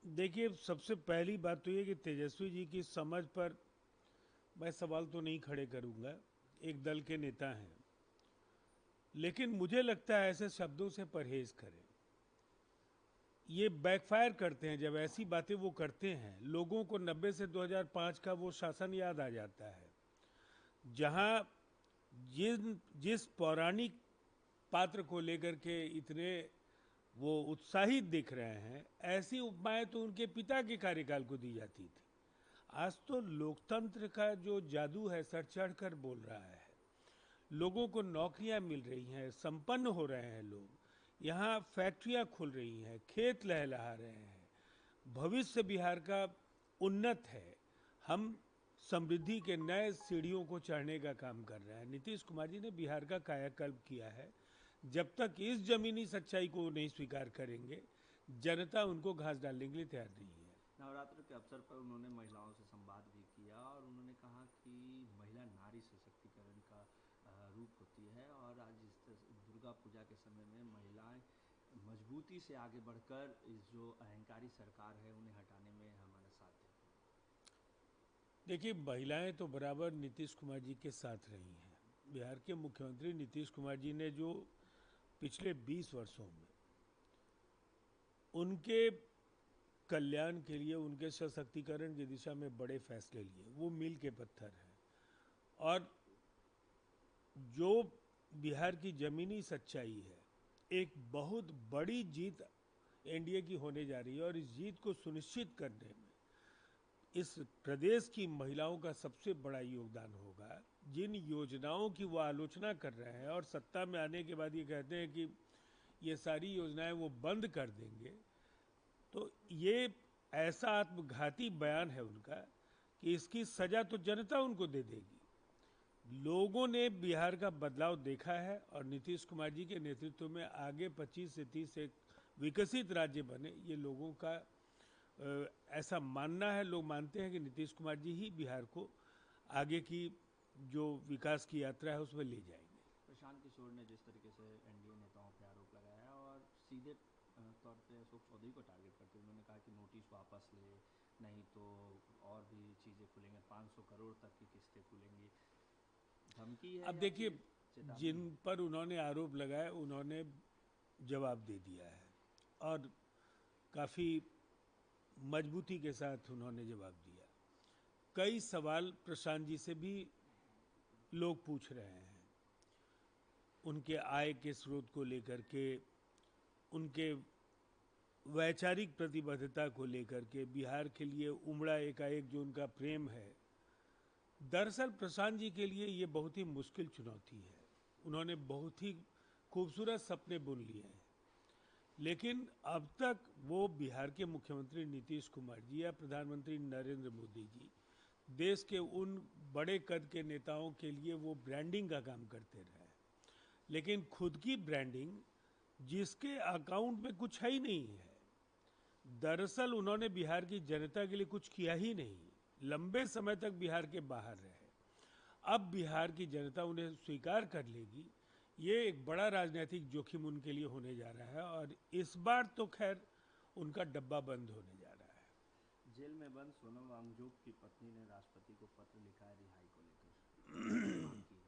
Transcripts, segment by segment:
देखिए, सबसे पहली बात तो ये कि तेजस्वी जी की समझ पर मैं सवाल तो नहीं खड़े करूंगा। एक दल के नेता हैं, लेकिन मुझे लगता है ऐसे शब्दों से परहेज करें। ये बैकफायर करते हैं। जब ऐसी बातें वो करते हैं, लोगों को 90 से 2005 का वो शासन याद आ जाता है, जहां जिस पौराणिक पात्र को लेकर के इतने वो उत्साहित दिख रहे हैं, ऐसी उपमाएं तो उनके पिता के कार्यकाल को दी जाती थी। आज तो लोकतंत्र का जो जादू है सर चढ़ कर बोल रहा है। लोगों को नौकरियां मिल रही हैं, संपन्न हो रहे हैं लोग। यहाँ फैक्ट्रियां खुल रही हैं, खेत लहलहा रहे हैं। भविष्य बिहार का उन्नत है। हम समृद्धि के नए सीढ़ियों को चढ़ने का काम कर रहे हैं। नीतीश कुमार जी ने बिहार का कायाकल्प किया है। जब तक इस जमीनी सच्चाई को नहीं स्वीकार करेंगे, जनता उनको घास डालने के लिए तैयार नहीं है। नवरात्र के अवसर पर उन्होंने महिलाओं से संवाद भी किया और उन्होंने कहा कि महिला नारी सशक्तिकरण का रूप होती है और आज इस दुर्गा पूजा के समय में महिलाएं मजबूती से आगे बढ़कर इस जो अहंकारी सरकार है उन्हें हटाने में हमारा साथ देती देखिए, महिलाएं तो बराबर नीतीश कुमार जी के साथ रही हैं। बिहार के मुख्यमंत्री नीतीश कुमार जी ने जो पिछले 20 वर्षों में उनके कल्याण के लिए, उनके सशक्तिकरण की दिशा में बड़े फैसले लिए, वो मील के पत्थर हैं। और जो बिहार की जमीनी सच्चाई है, एक बहुत बड़ी जीत एनडीए की होने जा रही है। और इस जीत को सुनिश्चित करने में इस प्रदेश की महिलाओं का सबसे बड़ा योगदान होगा। जिन योजनाओं की वो आलोचना कर रहे हैं और सत्ता में आने के बाद ये कहते हैं कि ये सारी योजनाएं वो बंद कर देंगे, तो ये ऐसा आत्मघाती बयान है उनका कि इसकी सजा तो जनता उनको दे देगी। लोगों ने बिहार का बदलाव देखा है और नीतीश कुमार जी के नेतृत्व में आगे 25 से 30 एक विकसित राज्य बने, ये लोगों का ऐसा मानना है। लोग मानते हैं कि नीतीश कुमार जी ही बिहार को आगे की जो विकास की यात्रा है उसमें ले जाएंगे। प्रशांत किशोर ने जिस तरीके से एनडीए नेताओं पर आरोप लगाया और सीधे तौर पे अशोक चौधरी को टारगेट करते हुए उन्होंने कहा कि नोटिस वापस ले, नहीं तो और भी चीज़ें खुलेंगे, 500 करोड़ तक की किस्तें खुलेंगी। धमकी है अब या देखिए, फिर चेतावनी जिन है? पर उन्होंने आरोप लगाए उन्होंने जवाब दे दिया है और काफ़ी मजबूती के साथ उन्होंने जवाब दिया। कई सवाल प्रशांत जी से भी लोग पूछ रहे हैं, उनके आय के स्रोत को लेकर के, उनके वैचारिक प्रतिबद्धता को लेकर के, बिहार के लिए उमड़ा एकाएक जो उनका प्रेम है। दरअसल प्रशांत जी के लिए ये बहुत ही मुश्किल चुनौती है। उन्होंने बहुत ही खूबसूरत सपने बुन लिए हैं, लेकिन अब तक वो बिहार के मुख्यमंत्री नीतीश कुमार जी या प्रधानमंत्री नरेंद्र मोदी जी, देश के उन बड़े कद के नेताओं के लिए वो ब्रांडिंग का काम करते रहे। लेकिन खुद की ब्रांडिंग जिसके अकाउंट में कुछ है ही नहीं है। दरअसल उन्होंने बिहार की जनता के लिए कुछ किया ही नहीं। लंबे समय तक बिहार के बाहर रहे। अब बिहार की जनता उन्हें स्वीकार कर लेगी, ये एक बड़ा राजनीतिक जोखिम उनके लिए होने जा रहा है। और इस बार तो खैर उनका डब्बा बंद होने जा रहा है। जेल में बंद सोनम वांगचुक की पत्नी ने राष्ट्रपति को पत्र लिखा है रिहाई को लेकर, क्या मांग की है?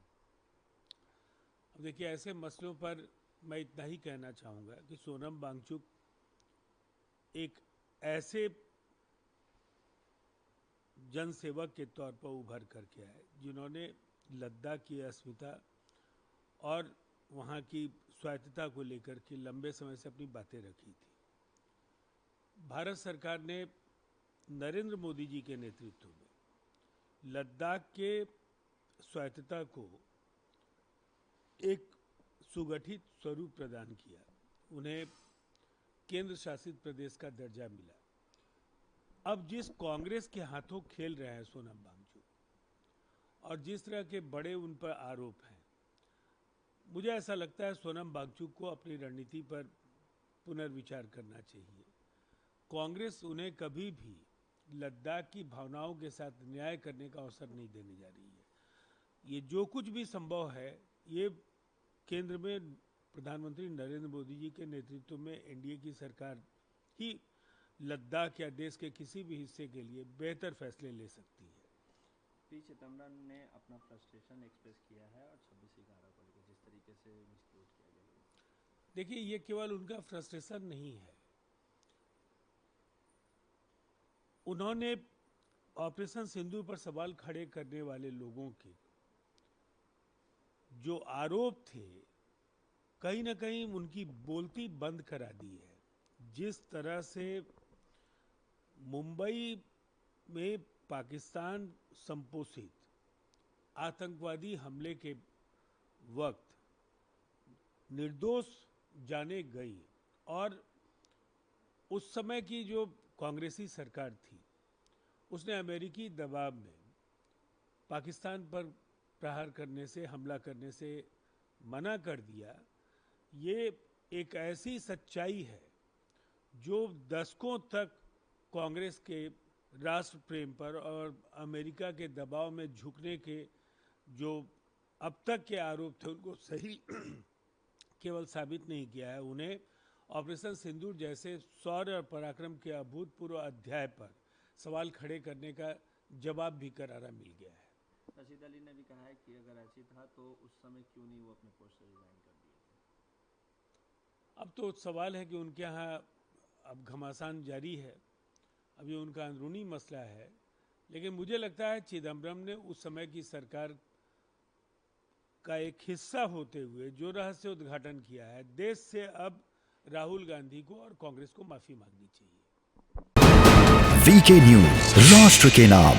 अब देखिए, ऐसे मसलों पर मैं इतना ही कहना चाहूँगा कि सोनम वांगचुक एक ऐसे जनसेवक के तौर पर उभर करके आए जिन्होंने लद्दाख की अस्मिता और वहाँ की स्वायत्तता को लेकर के लंबे समय से अपनी बातें रखी थी। भारत सरकार ने नरेंद्र मोदी जी के नेतृत्व में लद्दाख के स्वायत्तता को एक सुगठित स्वरूप प्रदान किया। उन्हें केंद्र शासित प्रदेश का दर्जा मिला। अब जिस कांग्रेस के हाथों खेल रहे हैं सोनम वांगचुक और जिस तरह के बड़े उन पर आरोप हैं, मुझे ऐसा लगता है सोनम वांगचुक को अपनी रणनीति पर पुनर्विचार करना चाहिए। कांग्रेस उन्हें कभी भी लद्दाख की भावनाओं के साथ न्याय करने का अवसर नहीं देने जा रही है। ये जो कुछ भी संभव है, ये केंद्र में प्रधानमंत्री नरेंद्र मोदी जी के नेतृत्व में एनडीए की सरकार ही लद्दाख या देश के किसी भी हिस्से के लिए बेहतर फैसले ले सकती है। पी चिदम्बरम ने अपना फ्रस्ट्रेशन एक्सप्रेस किया है और 26/11 को लेकर जिस तरीके से मिसट्रीट किया गया। देखिए, ये केवल उनका फ्रस्ट्रेशन नहीं है, उन्होंने ऑपरेशन सिंदूर पर सवाल खड़े करने वाले लोगों के जो आरोप थे कहीं ना कहीं उनकी बोलती बंद करा दी है। जिस तरह से मुंबई में पाकिस्तान संपोषित आतंकवादी हमले के वक्त निर्दोष जाने गई और उस समय की जो कांग्रेसी सरकार थी उसने अमेरिकी दबाव में पाकिस्तान पर प्रहार करने से, हमला करने से मना कर दिया, ये एक ऐसी सच्चाई है जो दशकों तक कांग्रेस के राष्ट्र प्रेम पर और अमेरिका के दबाव में झुकने के जो अब तक के आरोप थे उनको सही केवल साबित नहीं किया है, उन्हें ऑपरेशन सिंदूर जैसे शौर्य और पराक्रम के अभूतपूर्व अध्याय पर सवाल खड़े करने का जवाब भी करारा मिल गया है। रशीद अली ने भी कहा है कि अगर ऐसी था तो उस समय क्यों नहीं वो अपने पोस्ट से रिजाइन कर दिए थे। अब तो सवाल है कि उनके यहाँ अब घमासान जारी है, अभी उनका अंदरूनी मसला है, लेकिन मुझे लगता है चिदम्बरम ने उस समय की सरकार का एक हिस्सा होते हुए जो रहस्य उद्घाटन किया है, देश से अब राहुल गांधी को और कांग्रेस को माफी मांगनी चाहिए। वीके न्यूज, राष्ट्र के नाम।